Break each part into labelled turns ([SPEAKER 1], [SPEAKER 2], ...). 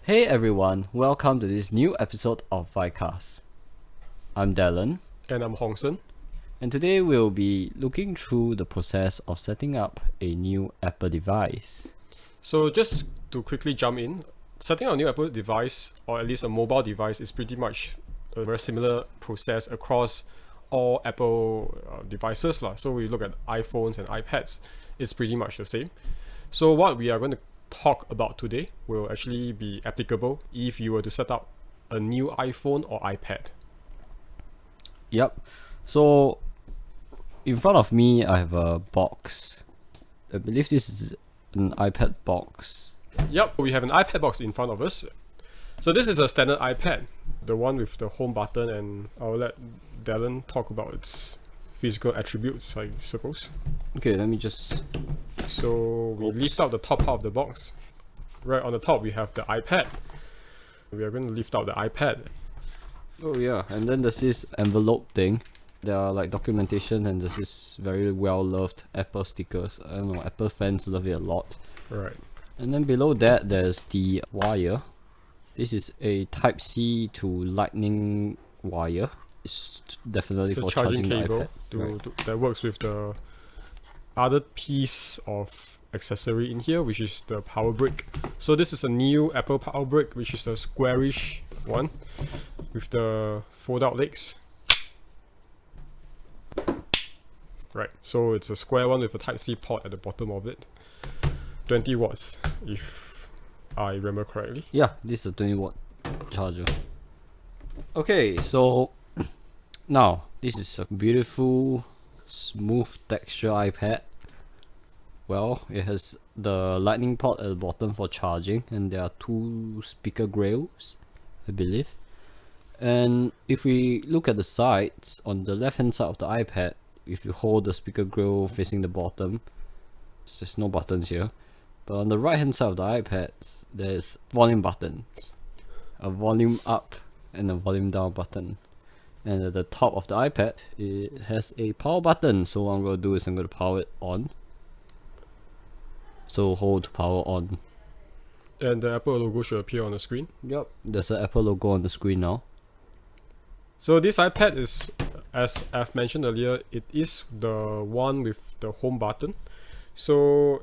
[SPEAKER 1] Hey everyone, welcome to this new episode of VICast. I'm Dallon,
[SPEAKER 2] And I'm Hong Sen.
[SPEAKER 1] and today we'll be looking through the process of setting up a new Apple device.
[SPEAKER 2] So just to quickly jump in, setting up a new Apple device, or at least a mobile device, is pretty much a very similar process across all Apple devices. So we look at iPhones and iPads, it's pretty much the same. So what we are going to talk about today will actually be applicable if you were to set up a new iPhone or iPad.
[SPEAKER 1] Yep, so in front of me I have a box. I believe this is an iPad box.
[SPEAKER 2] Yep, we have an iPad box in front of us. So this is a standard iPad, the one with the home button, and I'll let Dallon talk about its physical attributes, I suppose.
[SPEAKER 1] Okay, let me just...
[SPEAKER 2] So we lift out the top part of the box. Right on the top we have the iPad. We are going to lift out the iPad.
[SPEAKER 1] Oh yeah, and then there's this envelope thing. There are like documentation and there's this very well loved Apple stickers. I don't know, Apple fans love it a lot.
[SPEAKER 2] Right.
[SPEAKER 1] And then below that there's the wire. This is a Type-C to Lightning wire. It's definitely
[SPEAKER 2] It's a
[SPEAKER 1] for
[SPEAKER 2] charging
[SPEAKER 1] charging the
[SPEAKER 2] cable
[SPEAKER 1] iPad.
[SPEAKER 2] that works with the other piece of accessory in here, which is the power brick. So this is a new Apple power brick, which is a squarish one with the fold out legs. Right, so it's a square one with a Type-C port at the bottom of it. 20 watts, if I remember correctly.
[SPEAKER 1] Yeah, this is a 20-watt charger. Okay, so now this is a beautiful, smooth texture iPad. Well, it has the lightning port at the bottom for charging, and there are two speaker grills, I believe. And if we look at the sides, on the left hand side of the iPad, if you hold the speaker grill facing the bottom, there's no buttons here. But on the right hand side of the iPad, there's volume buttons, a volume up and a volume down button. And at the top of the iPad, it has a power button. So what I'm going to do is I'm going to power it on. So hold to power on.
[SPEAKER 2] And the Apple logo should appear on the screen.
[SPEAKER 1] Yep, there's an Apple logo on the screen now.
[SPEAKER 2] So this iPad is, as I've mentioned earlier, it is the one with the home button. So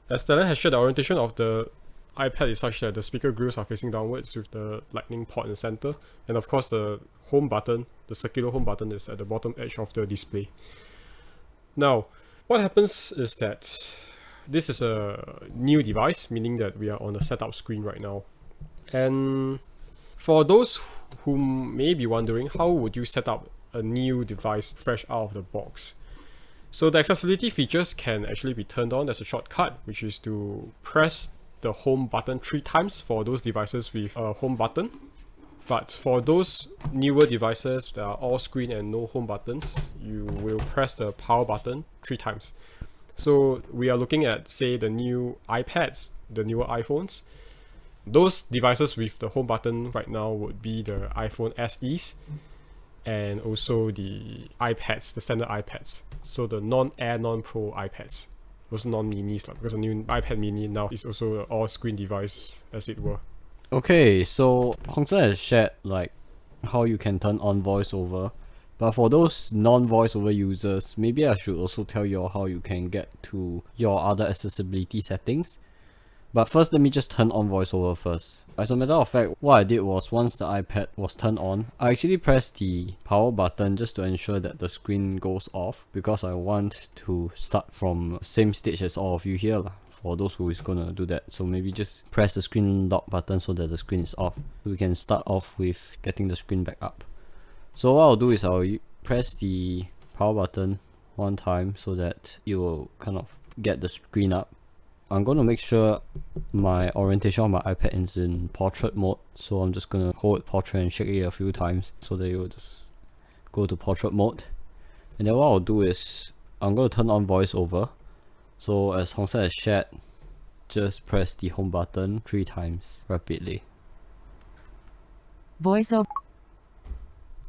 [SPEAKER 2] as Dallon has shared, the orientation of the iPad is such that the speaker grills are facing downwards with the lightning port in the center. And of course the home button, the circular home button, is at the bottom edge of the display. Now, what happens is that this is a new device, meaning that we are on the setup screen right now. And for those who may be wondering, how would you set up a new device fresh out of the box? So the accessibility features can actually be turned on. There's a shortcut, which is to press the home button 3 times for those devices with a home button. But for those newer devices that are all screen and no home buttons, you will press the power button 3 times. So we are looking at, say, the new iPads, the newer iPhones. Those devices with the home button right now would be the iPhone SEs and also the iPads, the standard iPads. So the non-Air, non-Pro iPads. Those non-minis, because the new iPad mini now is also an all-screen device, as it were.
[SPEAKER 1] Okay, so Hong Sen has shared like how you can turn on voiceover. But for those non-voiceover users, maybe I should also tell you how you can get to your other accessibility settings. But first, let me just turn on voiceover first. As a matter of fact, what I did was, once the iPad was turned on, I actually pressed the power button just to ensure that the screen goes off, because I want to start from same stage as all of you here for those who is gonna do that. So maybe just press the screen lock button so that the screen is off. So we can start off with getting the screen back up. So what I'll do is I'll press the power button 1 time so that it will kind of get the screen up. I'm going to make sure my orientation on my iPad is in portrait mode. So I'm just going to hold portrait and shake it a few times so that it will just go to portrait mode. And then what I'll do is I'm going to turn on voiceover. So as Hong Sen has shared, just press the home button 3 times rapidly.
[SPEAKER 3] Voiceover.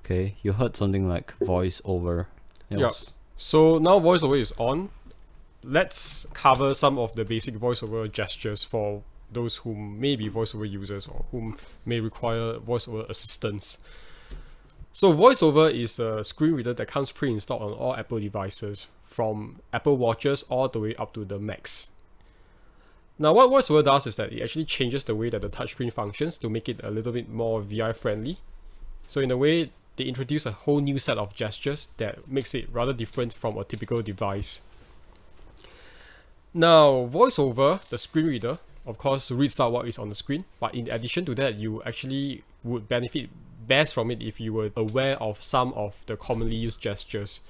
[SPEAKER 1] Okay, you heard something like voiceover.
[SPEAKER 2] Yeah. So now voiceover is on. Let's cover some of the basic voiceover gestures for those who may be voiceover users or whom may require voiceover assistance. So VoiceOver is a screen reader that comes pre-installed on all Apple devices, from Apple Watches all the way up to the Macs. Now what VoiceOver does is that it actually changes the way that the touchscreen functions to make it a little bit more VI friendly. So in a way, they introduce a whole new set of gestures that makes it rather different from a typical device. Now VoiceOver, the screen reader, of course reads out what is on the screen, but in addition to that, you actually would benefit best from it if you were aware of some of the commonly used gestures.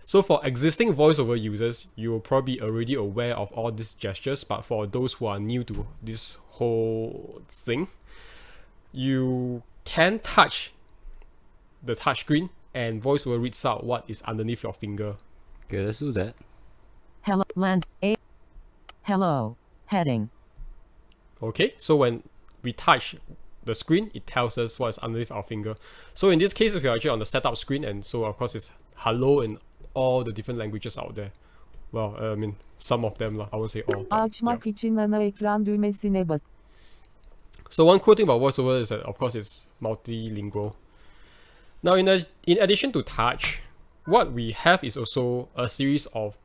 [SPEAKER 2] So for existing VoiceOver users, you will probably be already aware of all these gestures, but for those who are new to this whole thing, you can touch the touchscreen and VoiceOver reads out what is underneath your finger.
[SPEAKER 1] Okay, let's do that.
[SPEAKER 3] Hello, hello, heading.
[SPEAKER 2] Okay, so when we touch the screen, it tells us what is underneath our finger. So in this case, if you're actually on the setup screen, and so of course it's hello in all the different languages out there. Well, I mean, some of them lah. I won't say all. But,
[SPEAKER 3] Açmak için ana ekran düğmesine bas.
[SPEAKER 2] So one cool thing about VoiceOver is that, of course, it's multilingual. Now, in addition to touch, what we have is also a series of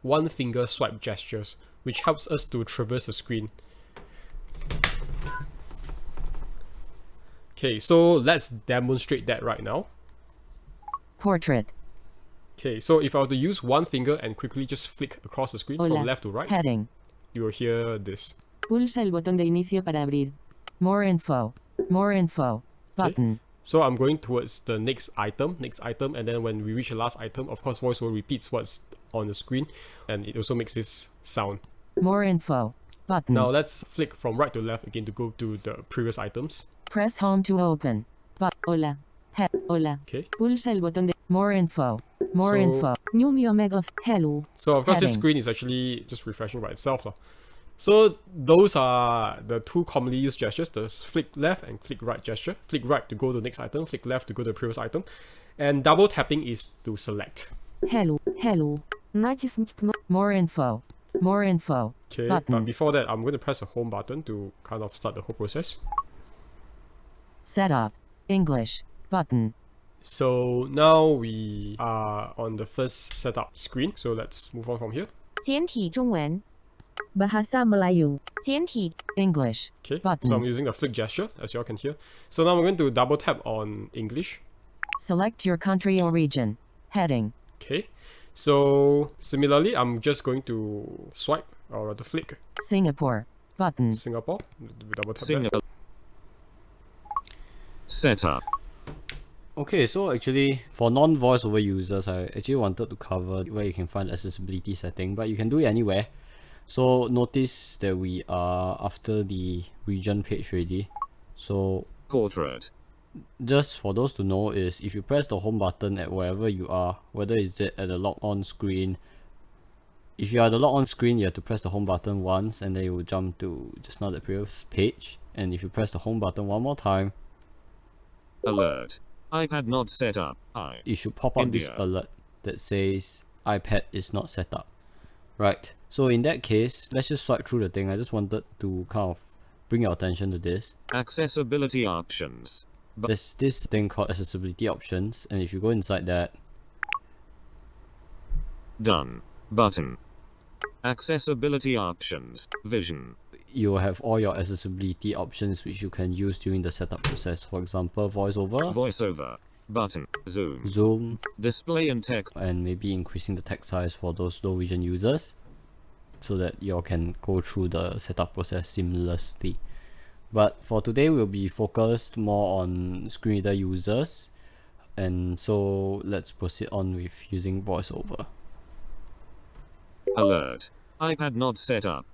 [SPEAKER 2] one finger swipe gestures, which helps us to traverse the screen. Okay, so let's demonstrate that right now.
[SPEAKER 3] Portrait.
[SPEAKER 2] Okay, so if I were to use one finger and quickly just flick across the screen from left to right,
[SPEAKER 3] heading.
[SPEAKER 2] You will hear this.
[SPEAKER 3] Pulsa el botón de inicio para abrir. More info. More info. Button.
[SPEAKER 2] Okay. So I'm going towards the next item, and then when we reach the last item, of course, VoiceOver repeats what's on the screen, and it also makes this sound.
[SPEAKER 3] More info. Button.
[SPEAKER 2] Now let's flick from right to left again to go to the previous items.
[SPEAKER 3] Press home to open. Hola. Hola.
[SPEAKER 2] Okay.
[SPEAKER 3] Pulsa el botón de more info. More info. New Omega. Hello.
[SPEAKER 2] So of course
[SPEAKER 3] heading.
[SPEAKER 2] this screen is actually just refreshing by itself. So those are the two commonly used gestures, the flick left and flick right gesture. Flick right to go to the next item, flick left to go to the previous item. And double tapping is to select.
[SPEAKER 3] Hello. More info. More info.
[SPEAKER 2] Okay,
[SPEAKER 3] button.
[SPEAKER 2] But before that, I'm going to press the home button to kind of start the whole process.
[SPEAKER 3] Setup. English. Button.
[SPEAKER 2] So now we are on the first setup screen. So let's move on from here.
[SPEAKER 4] 简体中文
[SPEAKER 3] Bahasa Melayu.
[SPEAKER 4] 简体
[SPEAKER 3] English.
[SPEAKER 2] Okay,
[SPEAKER 3] Button.
[SPEAKER 2] so I'm using the flick gesture, as you all can hear. So now I'm going to double tap on English.
[SPEAKER 3] Select your country or region. Heading.
[SPEAKER 2] Okay, so similarly, I'm just going to swipe or rather flick
[SPEAKER 3] Singapore. Button.
[SPEAKER 2] Singapore. Double tap that.
[SPEAKER 5] Singapore. Setup.
[SPEAKER 1] Okay, so actually for non-voiceover users, I actually wanted to cover where you can find the accessibility setting, but you can do it anywhere. So notice that we are after the region page already. So
[SPEAKER 5] Portrait.
[SPEAKER 1] just for those to know is if you press the home button at wherever you are, whether it's at the log on screen, if you are at the log on screen, you have to press the home button once and then you will jump to just now the previous page. And if you press the home button one more time,
[SPEAKER 5] Alert. iPad not set up.
[SPEAKER 1] it should pop up this
[SPEAKER 5] India.
[SPEAKER 1] alert that says iPad is not set up. Right, so in that case, let's just swipe through the thing. I just wanted to kind of bring your attention to this.
[SPEAKER 5] Accessibility options.
[SPEAKER 1] There's this thing called accessibility options, and if you go inside that,
[SPEAKER 5] Done. Button. Accessibility options. Vision.
[SPEAKER 1] you will have all your accessibility options which you can use during the setup process. For example, voiceover,
[SPEAKER 5] Voiceover. Button. Zoom.
[SPEAKER 1] zoom,
[SPEAKER 5] Display and text.
[SPEAKER 1] and maybe increasing the text size for those low vision users so that you all can go through the setup process seamlessly. But for today, we'll be focused more on screen reader users, and so let's proceed on with using voiceover.
[SPEAKER 5] Alert. iPad not set up.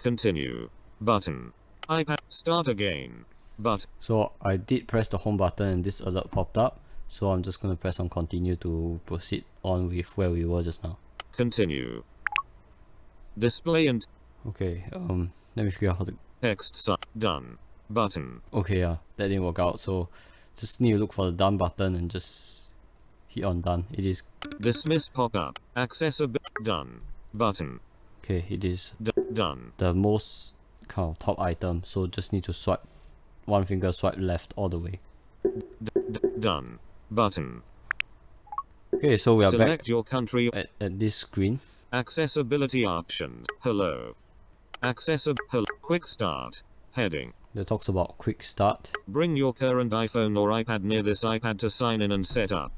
[SPEAKER 5] Continue. Button. iPad. Start again. But
[SPEAKER 1] So I did press the home button and this alert popped up, so I'm just going to press on continue to proceed on with where we were just now.
[SPEAKER 5] continue. Display and
[SPEAKER 1] Okay, let me figure out how to...
[SPEAKER 5] text. Done. Button.
[SPEAKER 1] Okay, yeah, that didn't work out, so just need to look for the done button and just hit on done. It is...
[SPEAKER 5] Dismiss pop-up. Accessibility. Done. Button.
[SPEAKER 1] Okay, it is
[SPEAKER 5] Done.
[SPEAKER 1] the most kind of top item, so just need to swipe one finger, swipe left all the way.
[SPEAKER 5] Done. Button.
[SPEAKER 1] Okay, so we are
[SPEAKER 5] Select
[SPEAKER 1] back
[SPEAKER 5] your country.
[SPEAKER 1] at this screen.
[SPEAKER 5] Accessibility options. Hello. Hello. Quick start. Heading.
[SPEAKER 1] That talks about quick start.
[SPEAKER 5] Bring your current iPhone or iPad near this iPad to sign in and set up.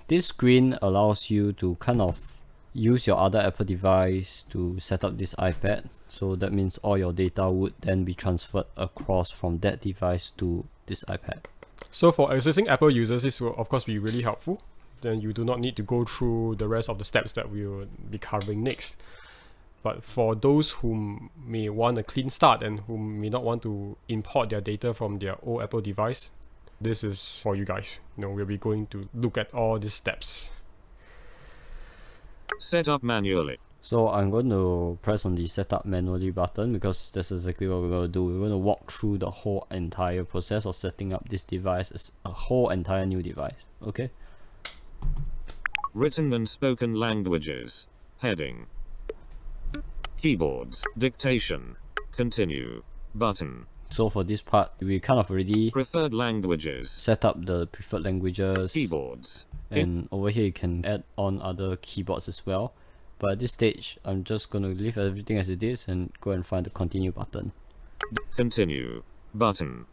[SPEAKER 1] This screen allows you to kind of use your other Apple device to set up this iPad. So that means all your data would then be transferred across from that device to this iPad.
[SPEAKER 2] So for existing Apple users, this will of course be really helpful. Then you do not need to go through the rest of the steps that we will be covering next. But for those who may want a clean start and who may not want to import their data from their old Apple device, this is for you guys. We'll be going to look at all these steps.
[SPEAKER 5] Set up manually.
[SPEAKER 1] So I'm going to press on the setup manually button because that's exactly what we're going to do. We're going to walk through the whole entire process of setting up this device as a whole entire new device. Okay.
[SPEAKER 5] Written and spoken languages. Heading. Keyboards. Dictation. Continue. Button.
[SPEAKER 1] So for this part, we kind of already
[SPEAKER 5] Preferred languages.
[SPEAKER 1] set up the preferred languages.
[SPEAKER 5] Keyboards.
[SPEAKER 1] And over here you can add on other keyboards as well. But at this stage, I'm just going to leave everything as it is and go and find the continue button.
[SPEAKER 5] Continue. Button.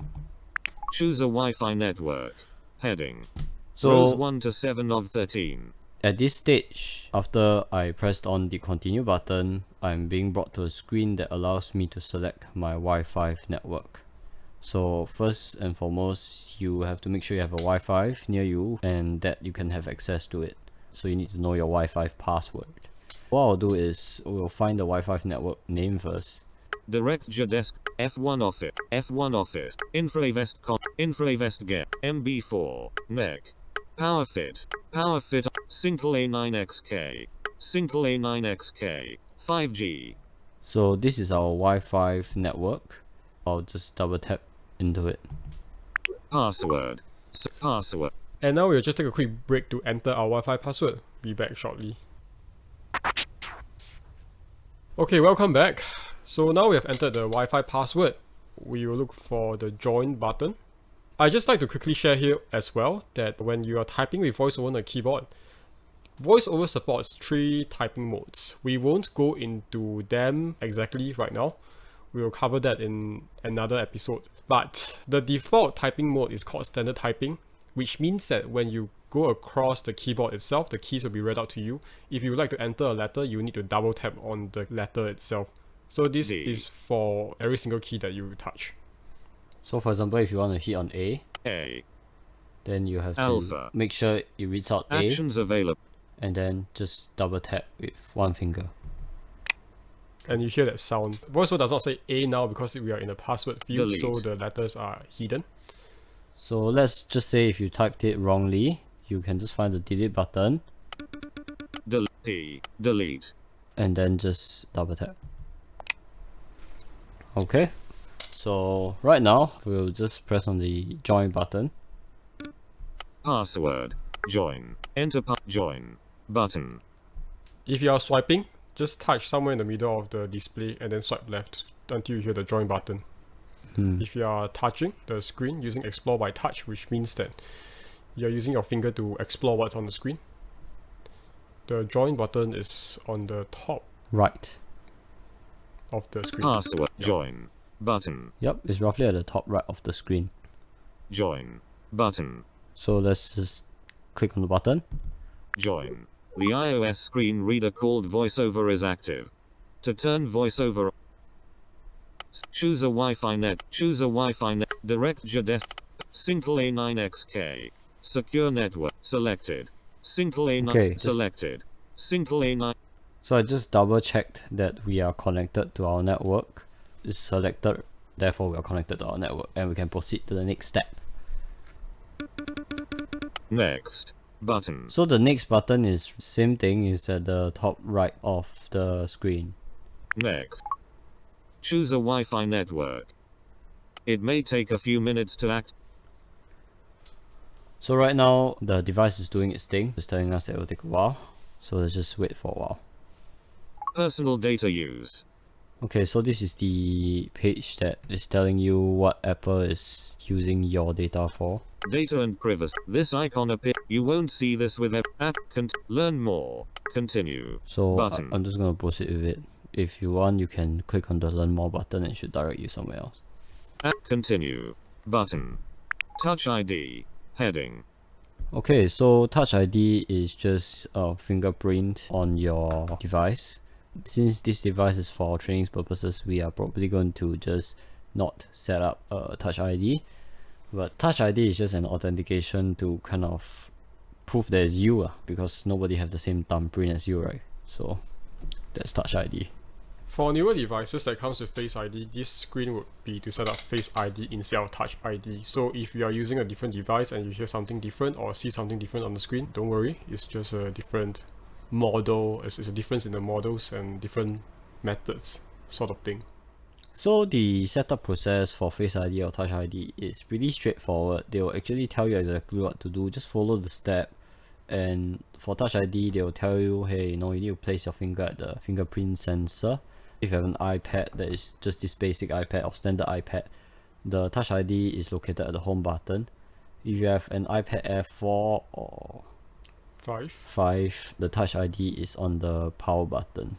[SPEAKER 5] Choose a Wi-Fi network. Heading.
[SPEAKER 1] So
[SPEAKER 5] Rows 1 to 7 of 13.
[SPEAKER 1] at this stage, after I pressed on the continue button, I'm being brought to a screen that allows me to select my Wi-Fi network. So first and foremost, you have to make sure you have a Wi-Fi near you and that you can have access to it. So you need to know your Wi-Fi password. What I'll do is we'll find the Wi-Fi network name first.
[SPEAKER 5] Direct Desk. F1 Office. F1 Office. Infravest Get. MB4. NEC. PowerFit. PowerFit. Single A9XK. Single A9XK. 5G.
[SPEAKER 1] So this is our Wi-Fi network. I'll just double tap into it.
[SPEAKER 5] Password. Password.
[SPEAKER 2] And now we'll just take a quick break to enter our Wi-Fi password. Be back shortly. Okay, welcome back. So now we have entered the Wi-Fi password. We will look for the join button. I just like to quickly share here as well that when you are typing with VoiceOver on the keyboard, VoiceOver supports 3 typing modes. We won't go into them exactly right now. We will cover that in another episode. But the default typing mode is called standard typing, which means that when you go across the keyboard itself, the keys will be read out to you. If you would like to enter a letter, you need to double tap on the letter itself. So this is for every single key that you touch.
[SPEAKER 1] So for example, if you want to hit on A, then you have
[SPEAKER 5] Alpha.
[SPEAKER 1] to make sure it reads out A
[SPEAKER 5] Actions available.
[SPEAKER 1] and then just double tap with one finger.
[SPEAKER 2] And you hear that sound. VoiceOver does not say A now because we are in a password field,
[SPEAKER 5] Delete.
[SPEAKER 2] so the letters are hidden.
[SPEAKER 1] So let's just say if you typed it wrongly, you can just find the delete button
[SPEAKER 5] Delete.
[SPEAKER 1] and then just double tap. Okay, so right now we'll just press on the join button.
[SPEAKER 5] Password. Join. Enter join. Button.
[SPEAKER 2] If you are swiping, just touch somewhere in the middle of the display and then swipe left until you hear the join button. If you are touching the screen using explore by touch, which means that you're using your finger to explore what's on the screen, the join button is on the top
[SPEAKER 1] Right.
[SPEAKER 2] of the screen.
[SPEAKER 5] Password. Join. Button.
[SPEAKER 1] Yep, it's roughly at the top right of the screen.
[SPEAKER 5] Join. Button.
[SPEAKER 1] So let's just click on the button.
[SPEAKER 5] Join. The iOS screen reader called VoiceOver is active. To turn VoiceOver, choose a Wi-Fi net. Choose a Wi-Fi net. Direct Desk. Single A9XK. Secure network. Selected. Single A9.
[SPEAKER 1] Okay, just-
[SPEAKER 5] Selected. Single A9.
[SPEAKER 1] So I just double checked that we are connected to our network. It's selected, therefore we are connected to our network and we can proceed to the next step.
[SPEAKER 5] Next. Button.
[SPEAKER 1] So the next button is same thing, is at the top right of the screen.
[SPEAKER 5] Next. Choose a Wi-Fi network. It may take a few minutes to act.
[SPEAKER 1] So right now the device is doing its thing. It's telling us that it will take a while. So let's just wait for a while.
[SPEAKER 5] Personal data use.
[SPEAKER 1] Okay, so this is the page that is telling you what Apple is using your data for.
[SPEAKER 5] Data and privacy. This icon appear. You won't see this with app. Learn more. Continue.
[SPEAKER 1] So
[SPEAKER 5] Button.
[SPEAKER 1] I'm just gonna proceed with it. If you want, you can click on the learn more button and it should direct you somewhere else.
[SPEAKER 5] App. Continue. Button. Touch ID. Heading.
[SPEAKER 1] Okay, so Touch ID is just a fingerprint on your device. Since this device is for training purposes, we are probably going to just not set up a Touch ID. But Touch ID is just an authentication to kind of prove that it's you, because nobody have the same thumbprint as you, right? So that's Touch ID.
[SPEAKER 2] For newer devices that comes with Face ID, this screen would be to set up Face ID instead of Touch ID. So if you are using a different device and you hear something different or see something different on the screen, don't worry, it's just a different model. It's a difference in the models and different methods, sort of thing.
[SPEAKER 1] So the setup process for Face ID or Touch ID is pretty straightforward. They will actually tell you exactly what to do. Just follow the step. And for Touch ID, they will tell you, hey, you need to place your finger at the fingerprint sensor. If you have an iPad that is just this basic iPad or standard iPad, the Touch ID is located at the home button. If you have an iPad Air 4 or 5, the Touch ID is on the power button.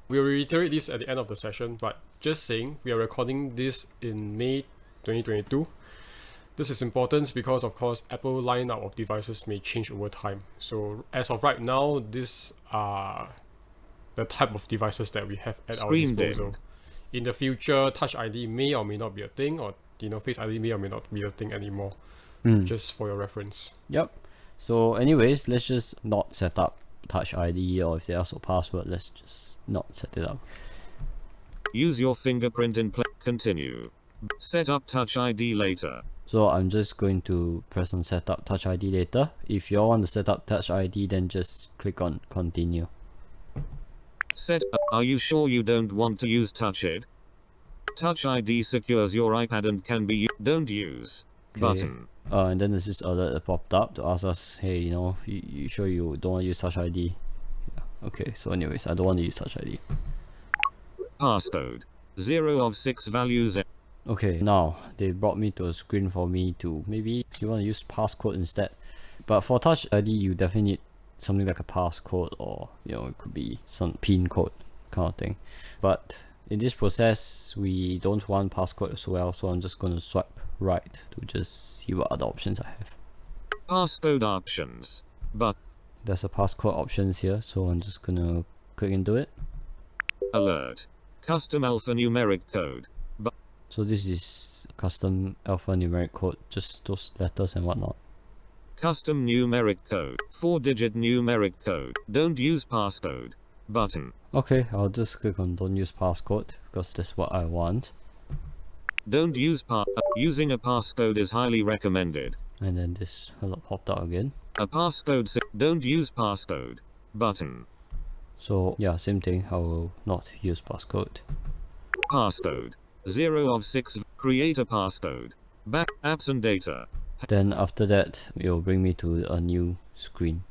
[SPEAKER 2] We'll reiterate this at the end of the session, but just saying, we are recording this in May 2022. This is important because, of course, Apple lineup of devices may change over time. So as of right now, these are the type of devices that we have at our disposal. In the future, Touch ID may or may not be a thing, or Face ID may or may not be a thing anymore. Just for your reference.
[SPEAKER 1] Yep. So anyways, let's just not set up Touch ID, or if they ask for password, let's just not set it up.
[SPEAKER 5] Use your fingerprint in continue. Set up Touch ID later.
[SPEAKER 1] So I'm just going to press on set up Touch ID later. If you all want to set up Touch ID, then just click on continue.
[SPEAKER 5] Are you sure you don't want to use Touch ID? Touch ID secures your iPad and can be don't use.
[SPEAKER 1] Okay.
[SPEAKER 5] Button.
[SPEAKER 1] And then there's this alert that popped up to ask us, hey, you sure you don't want to use Touch ID? Yeah. Okay, so anyways, I don't want to use Touch ID.
[SPEAKER 5] Passcode. 0 of 6 values.
[SPEAKER 1] Okay, now they brought me to a screen for me to, maybe you want to use passcode instead. But for Touch ID, you definitely need something like a passcode, or it could be some PIN code kind of thing. But in this process, we don't want passcode as well, so I'm just going to swipe right to just see what other options I have.
[SPEAKER 5] Passcode options. But
[SPEAKER 1] there's a passcode options here, so I'm just going to click into it.
[SPEAKER 5] Alert. Custom alphanumeric code.
[SPEAKER 1] So this is custom alphanumeric code, just those letters and whatnot.
[SPEAKER 5] Custom numeric code. 4-digit numeric code. Don't use passcode. Button.
[SPEAKER 1] Okay, I'll just click on don't use passcode because that's what I want.
[SPEAKER 5] Don't use using a passcode is highly recommended.
[SPEAKER 1] And then this popped out again.
[SPEAKER 5] A passcode. Don't use passcode. Button.
[SPEAKER 1] So yeah, same thing. I will not use passcode.
[SPEAKER 5] Passcode. 0 of 6. Create a passcode. Back apps and data.
[SPEAKER 1] Then after that, it will bring me to a new screen.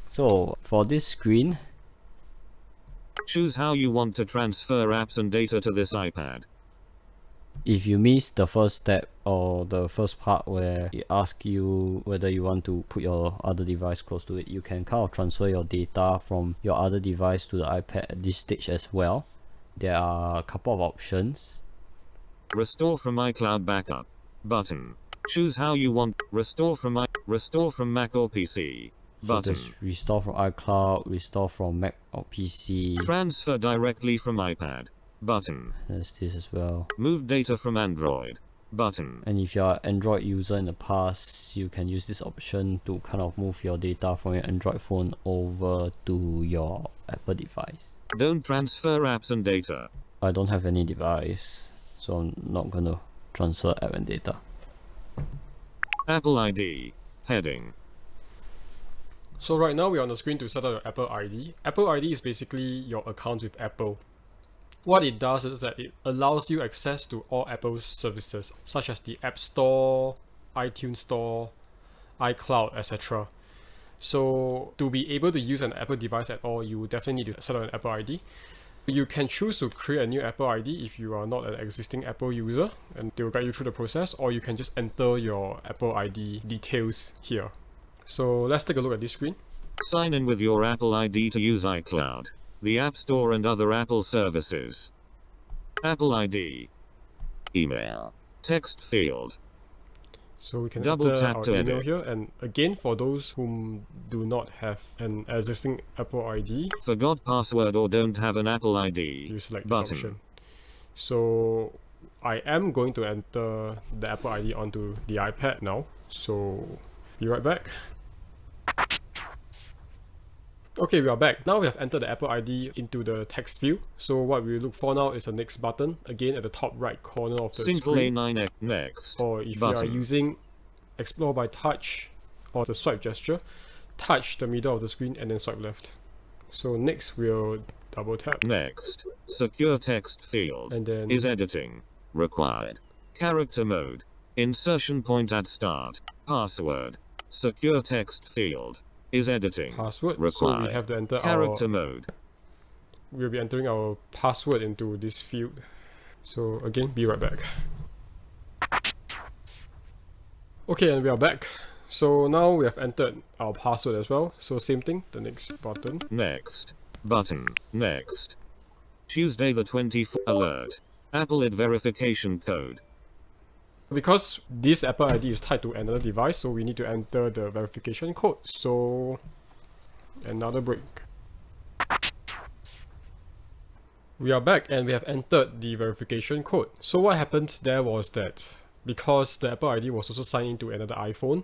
[SPEAKER 1] So for this screen,
[SPEAKER 5] choose how you want to transfer apps and data to this iPad.
[SPEAKER 1] If you miss the first step or the first part where it asks you whether you want to put your other device close to it, you can kind of transfer your data from your other device to the iPad at this stage as well. There are a couple of options.
[SPEAKER 5] Restore from iCloud backup button. Choose how you want. Restore from Mac or PC button.
[SPEAKER 1] So there's restore from iCloud, restore from Mac or PC.
[SPEAKER 5] Transfer directly from iPad button.
[SPEAKER 1] There's this as well.
[SPEAKER 5] Move data from Android button.
[SPEAKER 1] And if you're an Android user in the past, you can use this option to kind of move your data from your Android phone over to your Apple device.
[SPEAKER 5] Don't transfer apps and data.
[SPEAKER 1] I don't have any device, so I'm not gonna transfer app and data.
[SPEAKER 5] Apple ID heading.
[SPEAKER 2] So right now we're on the screen to set up your Apple ID. Apple ID is basically your account with Apple. What it does is that it allows you access to all Apple's services, such as the App Store, iTunes Store, iCloud, etc. So to be able to use an Apple device at all, you definitely need to set up an Apple ID. You can choose to create a new Apple ID if you are not an existing Apple user, and they will guide you through the process, or you can just enter your Apple ID details here. So let's take a look at this screen.
[SPEAKER 5] Sign in with your Apple ID to use iCloud, the App Store and other Apple services. Apple ID. Email. Text field.
[SPEAKER 2] So we can
[SPEAKER 5] Double
[SPEAKER 2] enter
[SPEAKER 5] tap
[SPEAKER 2] our
[SPEAKER 5] to
[SPEAKER 2] email
[SPEAKER 5] edit.
[SPEAKER 2] here, and again, for those whom do not have an existing Apple ID,
[SPEAKER 5] Forgot password or don't have an Apple ID.
[SPEAKER 2] you select this
[SPEAKER 5] Button.
[SPEAKER 2] option. So I am going to enter the Apple ID onto the iPad now, so be right back. Okay, we are back. Now we have entered the Apple ID into the text field. So what we look for now is the next button, again at the top right corner of the
[SPEAKER 5] Simple
[SPEAKER 2] screen.
[SPEAKER 5] A9 next.
[SPEAKER 2] Or if you are
[SPEAKER 5] Button.
[SPEAKER 2] using Explore by touch or the swipe gesture, touch the middle of the screen and then swipe left. So next we'll double tap
[SPEAKER 5] Next. Secure text field.
[SPEAKER 2] and then
[SPEAKER 5] Is editing required? Character mode. Insertion point at start. Password. Secure text field. Is editing
[SPEAKER 2] password. So
[SPEAKER 5] required?
[SPEAKER 2] we have to enter
[SPEAKER 5] Character mode.
[SPEAKER 2] we'll be entering our password into this field. So again, be right back. Okay, and we are back. So now we have entered our password as well. So same thing, the next button.
[SPEAKER 5] Next. Button. Next. Tuesday the 24th. Alert. Apple ID verification code.
[SPEAKER 2] Because this Apple ID is tied to another device, so we need to enter the verification code. So another break. We are back and we have entered the verification code. So what happened there was that because the Apple ID was also signed into another iPhone,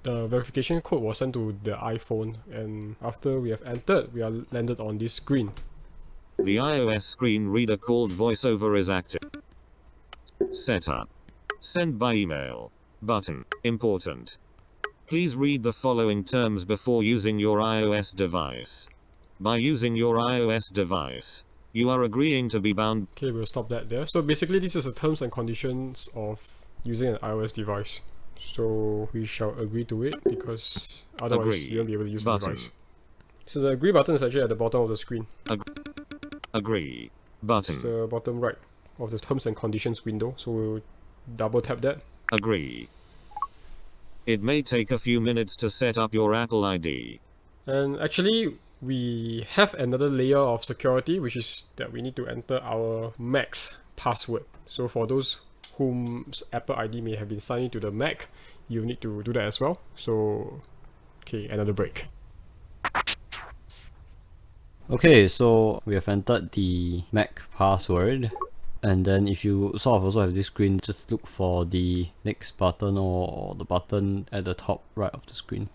[SPEAKER 2] the verification code was sent to the iPhone, and after we have entered, we are landed on this screen.
[SPEAKER 5] The iOS screen reader called VoiceOver is active. Setup. Send by email. Button. Important. Please read the following terms before using your iOS device. By using your iOS device, you are agreeing to be bound.
[SPEAKER 2] Okay, we'll stop that there. So basically this is the terms and conditions of using an iOS device. So we shall agree to it because otherwise
[SPEAKER 5] Agree.
[SPEAKER 2] you won't be able to use
[SPEAKER 5] Button.
[SPEAKER 2] the device. So the agree button is actually at the bottom of the screen.
[SPEAKER 5] Agree.
[SPEAKER 2] It's
[SPEAKER 5] Button.
[SPEAKER 2] the bottom right of the terms and conditions window. So we'll double tap that.
[SPEAKER 5] Agree. It may take a few minutes to set up your Apple ID.
[SPEAKER 2] And actually we have another layer of security, which is that we need to enter our Mac's password. So for those whom's Apple ID may have been signed into the Mac, you need to do that as well. So okay, another break.
[SPEAKER 1] Okay, so we have entered the Mac password, and then if you sort of also have this screen, just look for the next button or the button at the top right of the screen.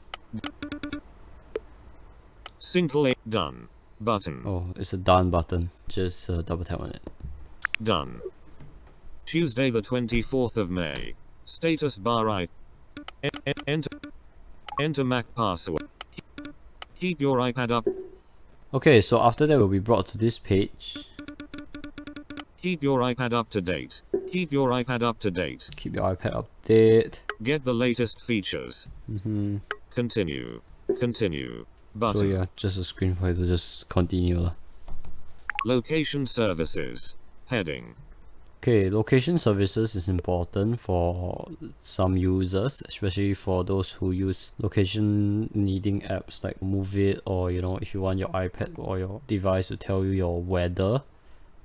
[SPEAKER 5] Simple A. Done. Button.
[SPEAKER 1] Oh, it's a done button. Just double tap on it.
[SPEAKER 5] Done. Tuesday the 24th of May. Status bar I. Enter Mac password. Keep your iPad up.
[SPEAKER 1] Okay, so after that we'll be brought to this page.
[SPEAKER 5] Keep your iPad up to date. Keep your iPad up to date.
[SPEAKER 1] Keep your iPad update.
[SPEAKER 5] Get the latest features. Continue. Continue. Button.
[SPEAKER 1] So yeah, just a screen for you to just continue lah.
[SPEAKER 5] Location services. Heading.
[SPEAKER 1] Okay, location services is important for some users, especially for those who use location needing apps like Move It, or you know, if you want your iPad or your device to tell you your weather,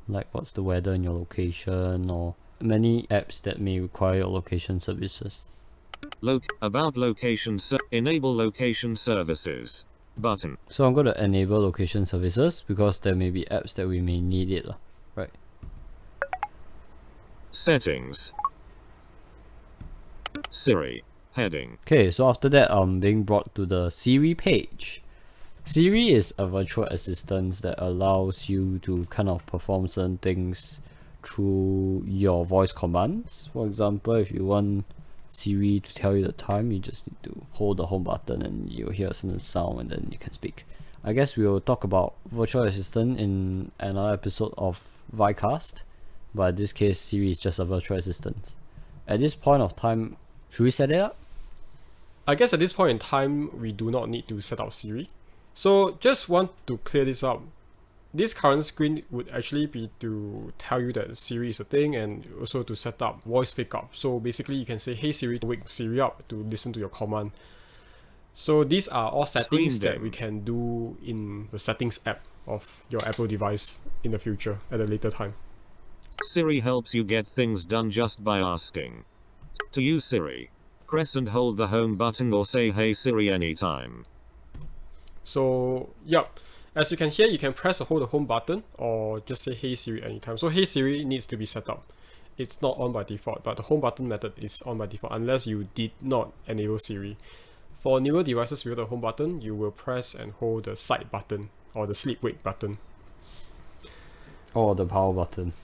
[SPEAKER 1] like what's the weather in your location, or many apps that may require your location services.
[SPEAKER 5] About location. Enable location services. Button.
[SPEAKER 1] So I'm going to enable location services because there may be apps that we may need it lah. Right.
[SPEAKER 5] Settings. Siri. Heading.
[SPEAKER 1] Okay, so after that, I'm being brought to the Siri page. Siri is a virtual assistant that allows you to kind of perform certain things through your voice commands. For example, if you want Siri to tell you the time, you just need to hold the home button and you'll hear a certain sound and then you can speak. I guess we'll talk about virtual assistant in another episode of VICast, but in this case, Siri is just a virtual assistant. At this point of time, should we set it up?
[SPEAKER 2] I guess at this point in time, we do not need to set up Siri. So just want to clear this up. This current screen would actually be to tell you that Siri is a thing and also to set up voice pickup. So basically you can say, hey Siri, wake Siri up to listen to your command. So these are all settings that we can do in the settings app of your Apple device in the future at a later time.
[SPEAKER 5] Siri helps you get things done just by asking. To use Siri, press and hold the home button or say hey Siri anytime.
[SPEAKER 2] So, yep. As you can hear, you can press or hold the home button or just say hey Siri anytime. So hey Siri needs to be set up. It's not on by default, but the home button method is on by default unless you did not enable Siri. For newer devices with the home button, you will press and hold the side button or the sleep wake button.
[SPEAKER 1] Or the power button.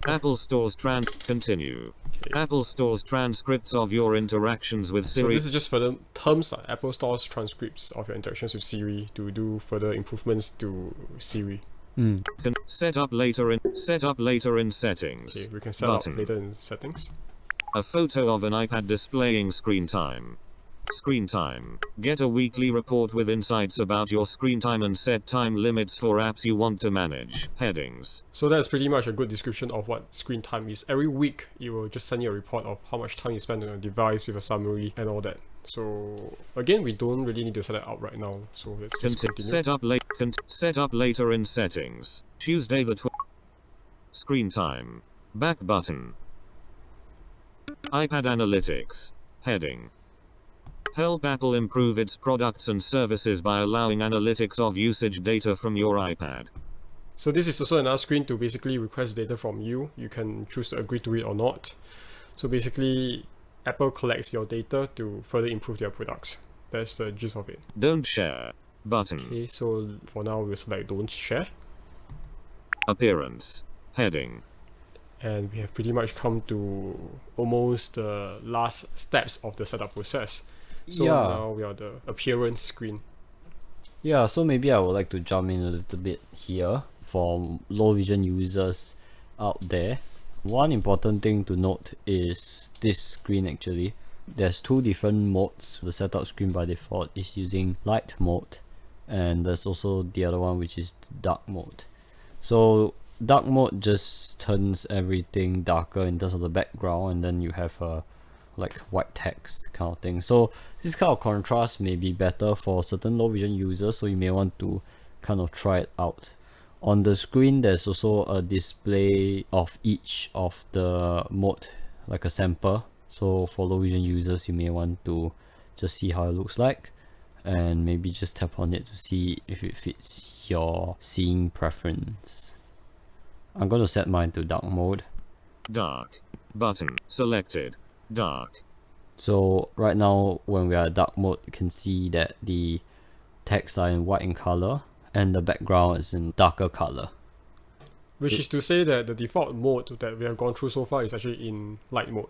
[SPEAKER 5] Apple Store's continue.
[SPEAKER 2] Okay.
[SPEAKER 5] Apple Store's transcripts of your interactions with
[SPEAKER 2] So
[SPEAKER 5] Siri.
[SPEAKER 2] this is just further terms like Apple Store's transcripts of your interactions with Siri to do further improvements to Siri.
[SPEAKER 5] Set up later in settings.
[SPEAKER 2] Okay, we can set
[SPEAKER 5] Button.
[SPEAKER 2] up later in settings.
[SPEAKER 5] A photo of an iPad displaying screen time. Screen time. Get a weekly report with insights about your screen time and set time limits for apps you want to manage. Headings.
[SPEAKER 2] So that's pretty much a good description of what screen time is. Every week, it will just send you a report of how much time you spend on your device with a summary and all that. So again, we don't really need to set it up right now. So let's just continue.
[SPEAKER 5] Set up later in settings. Tuesday the 12th. Screen time. Back button. iPad analytics. Heading. Help Apple improve its products and services by allowing analytics of usage data from your iPad.
[SPEAKER 2] So this is also another screen to basically request data from you. You can choose to agree to it or not. So basically, Apple collects your data to further improve their products. That's the gist of it.
[SPEAKER 5] Don't share. Button.
[SPEAKER 2] Okay, so for now we'll select don't share.
[SPEAKER 5] Appearance. Heading.
[SPEAKER 2] And we have pretty much come to almost the last steps of the setup process. So now we are the appearance screen.
[SPEAKER 1] Yeah, so maybe I would like to jump in a little bit here for low vision users out there. One important thing to note is this screen actually. There's two different modes. The setup screen by default is using light mode, and there's also the other one which is dark mode. So dark mode just turns everything darker in terms of the background, and then you have a like white text kind of thing. So this kind of contrast may be better for certain low vision users, so you may want to kind of try it out. On the screen there's also a display of each of the mode, like a sample. So for low vision users you may want to just see how it looks like and maybe just tap on it to see if it fits your seeing preference. I'm going to set mine to dark mode.
[SPEAKER 5] Dark. Button. Selected. Dark.
[SPEAKER 1] So right now when we are dark mode, you can see that the text are in white in color and the background is in darker color.
[SPEAKER 2] Which is to say that the default mode that we have gone through so far is actually in light mode.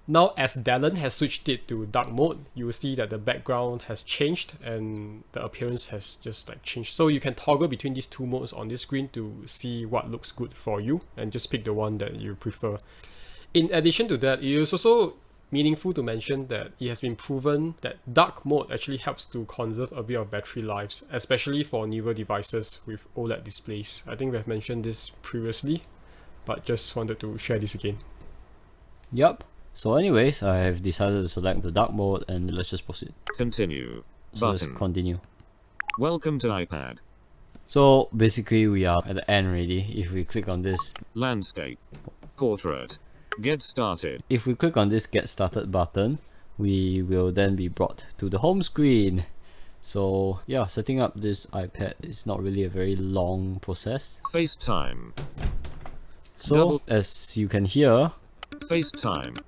[SPEAKER 2] Now as Dallon has switched it to dark mode, you will see that the background has changed and the appearance has just like changed. So you can toggle between these two modes on this screen to see what looks good for you and just pick the one that you prefer. In addition to that, it is also meaningful to mention that it has been proven that dark mode actually helps to conserve a bit of battery lives, especially for newer devices with OLED displays. I think we have mentioned this previously, but just wanted to share this again.
[SPEAKER 1] Yup. So anyways, I have decided to select the dark mode and let's just proceed.
[SPEAKER 5] Continue.
[SPEAKER 1] So let's
[SPEAKER 5] Button.
[SPEAKER 1] continue.
[SPEAKER 5] Welcome to iPad.
[SPEAKER 1] So basically we are at the end already. If we click on this,
[SPEAKER 5] Landscape. Portrait. Get started.
[SPEAKER 1] if we click on this get started button, we will then be brought to the home screen. So yeah, setting up this iPad is not really a very long process.
[SPEAKER 5] FaceTime.
[SPEAKER 1] So
[SPEAKER 5] Double-
[SPEAKER 1] as you can hear,
[SPEAKER 5] FaceTime.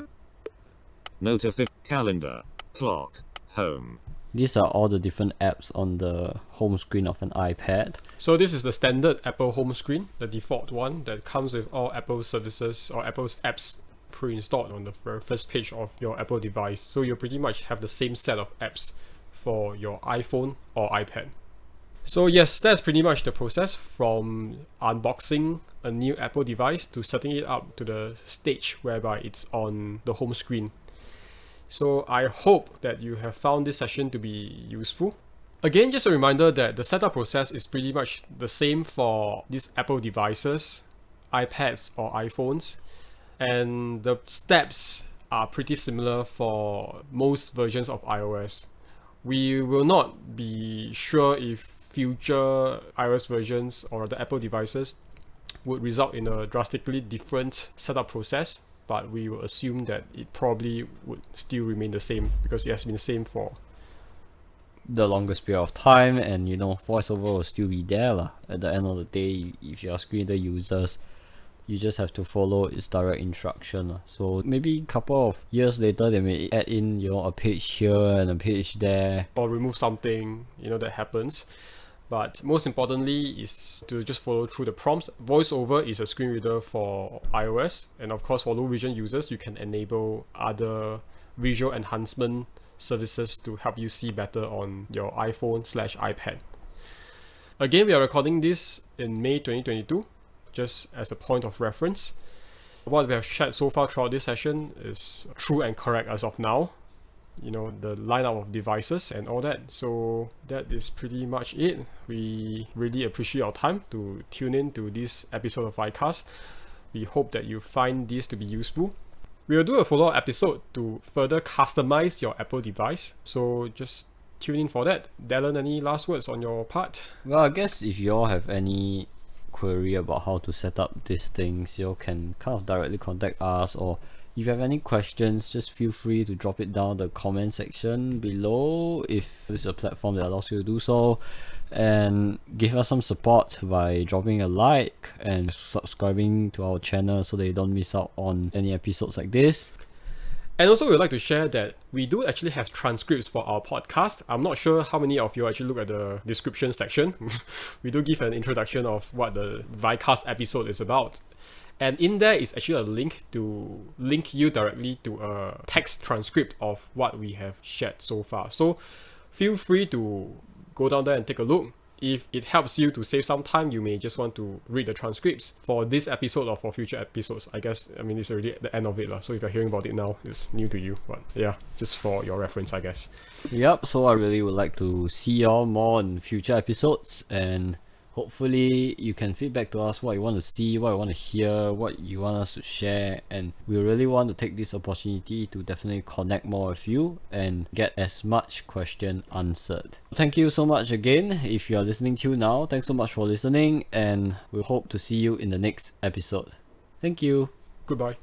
[SPEAKER 5] Calendar. Clock. Home.
[SPEAKER 1] these are all the different apps on the home screen of an iPad.
[SPEAKER 2] So this is the standard Apple home screen, the default one that comes with all Apple services or Apple's apps pre-installed on the very first page of your Apple device. So you pretty much have the same set of apps for your iPhone or iPad. So yes, that's pretty much the process from unboxing a new Apple device to setting it up to the stage whereby it's on the home screen. So I hope that you have found this session to be useful. Again, just a reminder that the setup process is pretty much the same for these Apple devices, iPads or iPhones, and the steps are pretty similar for most versions of iOS. We will not be sure if future iOS versions or the Apple devices would result in a drastically different setup process, but we will assume that it probably would still remain the same because it has been the same for
[SPEAKER 1] the longest period of time, and voiceover will still be there lah. At the end of the day, if you're screen reader users, you just have to follow its direct instruction lah. So maybe a couple of years later they may add in a page here and a page there,
[SPEAKER 2] or remove something that happens. But most importantly is to just follow through the prompts. VoiceOver is a screen reader for iOS, and of course for low vision users you can enable other visual enhancement services to help you see better on your iPhone/iPad. Again, we are recording this in May 2022, just as a point of reference. What we have shared so far throughout this session is true and correct as of now. The lineup of devices and all that. So that is pretty much it. We really appreciate your time to tune in to this episode of VICast. We hope that you find this to be useful. We will do a follow-up episode to further customize your Apple device. So just tune in for that. Dallon, any last words on your part?
[SPEAKER 1] Well, I guess if you all have any query about how to set up these things, you all can kind of directly contact us, or if you have any questions, just feel free to drop it down the comment section below if it's a platform that allows you to do so, and give us some support by dropping a like and subscribing to our channel so that you don't miss out on any episodes like this.
[SPEAKER 2] And also, we would like to share that we do actually have transcripts for our podcast. I'm not sure how many of you actually look at the description section. We do give an introduction of what the VICast episode is about. And in there is actually a link to link you directly to a text transcript of what we have shared so far. So feel free to go down there and take a look. If it helps you to save some time, you may just want to read the transcripts for this episode or for future episodes. It's already at the end of it. So if you're hearing about it now, it's new to you. But yeah, just for your reference, I guess.
[SPEAKER 1] Yep, so I really would like to see y'all more in future episodes, and hopefully you can feedback to us what you want to see, what you want to hear, what you want us to share, and we really want to take this opportunity to definitely connect more with you and get as much question answered. Thank you so much again. If you are listening to now, thanks so much for listening, and we hope to see you in the next episode. Thank you.
[SPEAKER 2] Goodbye.